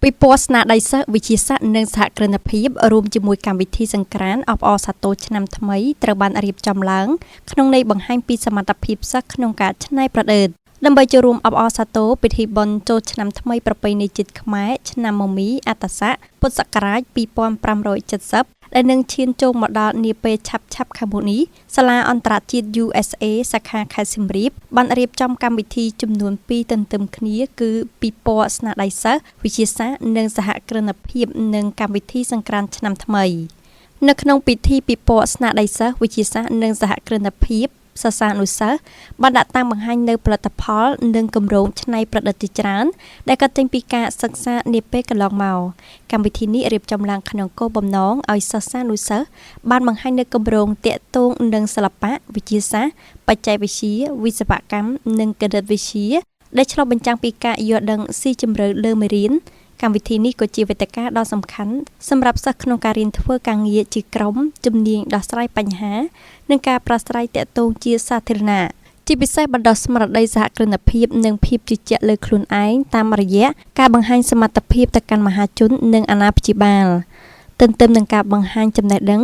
ពីពណ៌ស្នាដៃសិស្សវិទ្យាសាស្ត្រនិងសហគ្រិនភាពរួមជាមួយកម្មវិធីសង្ក្រាន្តអបអរសាទរឆ្នាំថ្មីត្រូវបានរៀបចំឡើងក្នុងន័យបង្ហាញពីសមត្ថភាពសិស្សក្នុងការច្នៃប្រឌិតដើម្បីចូលរួមអបអរសាទរពិធីបុណ្យចូលឆ្នាំថ្មីប្រពៃណីជាតិខ្មែរឆ្នាំមមីអត្តស័កពុទ្ធសករាជ2570ដែលនឹងឈានចូលមកដល់នាពេលឆាប់ៗខាងមុខនេះសាលាអន្តរជាតិ USA សាខាខេត្តសៀមរាបបានរៀបចំកម្មវិធីចំនួន2ទន្ទឹមគ្នាគឺពិព័រណ៍ស្នាដៃសិស្សវិទ្យាសាស្ត្រនិងសហគ្រិនភាពនិងកម្មវិធីសង្ក្រាន្តឆ្នាំថ្មីនៅក្នុងពិធីពិព័រណ៍ស្នាដៃសិស្សវិទ្យាសាស្ត្រនិងសហគ្រិនភាពសាសានុសិស្សបានដាក់តាំងបង្ហាញនៅផលិតផលនិងគម្រោងច្នៃប្រឌិតជាច្រើនដែលកើតចេញពីការសិក្សានាពេលកន្លងមកកម្មវិធីនេះរៀបចំឡើងក្នុងគោលបំណងឲ្យសាសានុសិស្សបានបង្ហាញនៅគម្រោងទាក់ទងនឹងសិល្បៈវិទ្យាសាស្ត្របច្ចេកវិទ្យាវិស្វកម្មនិងគណិតវិទ្យាដែលឆ្លុះបញ្ចាំងពីការយល់ដឹងស៊ីជម្រៅលើមេរៀនកម្មវិធីនេះក៏ជាវេទិកាដ៏សំខាន់សម្រាប់សិស្សក្នុងការរៀនធ្វើការងារជាក្រុមជំនាញដោះស្រាយបញ្ហានិងការប្រាស្រ័យទាក់ទងជាសាធារណៈជាពិសេសបណ្ដុះស្មារតីសហគ្រិនភាពនិងភាពជឿជាក់លើខ្លួនឯងតាមរយៈការបង្ហាញសមត្ថភាពទៅកាន់មហាជននិងអាណាព្យាបាលទន្ទឹមនឹងការបង្ហាញចំណេះដឹង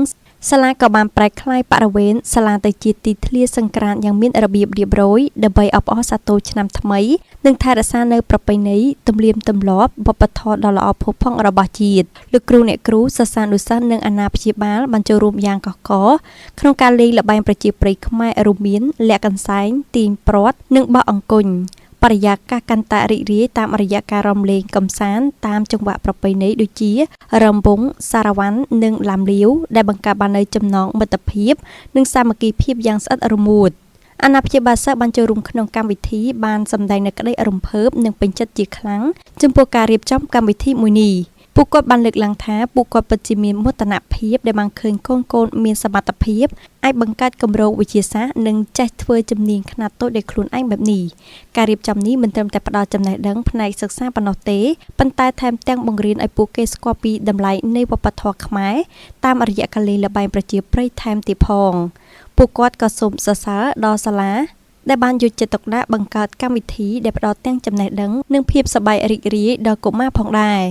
សាលាក៏បានប្រែក្លាយបរិវេណសាលាទៅជាទីធ្លាសង្ក្រាន្តយ៉ាងមានរបៀបរៀបរយដើម្បីអបអរសាទរឆ្នាំថ្មីនិងថែរក្សានៅប្រពៃណីទំនៀមទម្លាប់វប្បធម៌ដ៏ល្អផូរផង់របស់ជាតិលោកគ្រូអ្នកគ្រូសាសានុសិស្សនិងអាណាព្យាបាលបានចូលរួមយ៉ាងកកកក្នុងការលេងល្បែងប្រជាប្រិយខ្មែររួមមានលាក់កន្សែងទាញព្រ័ត្រនិងបោះអង្គញ់បរិយាកាសកាន់តែរីករាយតាមរយៈការរាំលេងកម្សាន្តតាមចង្វាក់ប្រពៃណីដូចជារំវង់សារ៉ាវ៉ាន់និងឡាំលាវដែលបង្កើតបាននូវចំណងមិត្តភាពនិងសាមគ្គីភាពយ៉ាងស្អិតរមួតអាណាព្យាបាលសិស្សបានចូលរួមក្នុងកម្មវិធីបានសម្ដែងនូវក្តីរំភើបនិងពេញចិត្តជាខ្លាំងចំពោះការរៀបចំកម្មវិធីមួយនេះពួកគាត់បានលើកឡើងថាពួកគាត់ពិតជាមានមោទនភាពដែលបានឃើញកូនៗមានសមត្ថភាពអាចបង្កើតគម្រោងវិទ្យាសាស្ត្រនិងចេះធ្វើជំនាញខ្នាតតូចដោយខ្លួនឯងបែបនេះការរៀបចំនេះមិនត្រឹមតែផ្ដល់ចំណេះដឹងផ្នែកសិក្សាប៉ុណ្ណោះទេប៉ុន្តែថែមទាំងបង្រៀនឲ្យពួកគេស្គាល់ពីតម្លៃនៃវប្បធម៌ខ្មែរតាមរយៈការលេងល្បែងប្រជាប្រិយថែមទៀតផងពួកគាត់ក៏សូមសរសើរដល់សាលាដែលបានយកចិត្តទុកដាក់បង្កើតកម្មវិធីដែលផ្ដល់ទាំងចំណេះដឹងនិងភាពសប្បាយរីករាយដល់កុមារផងដែរ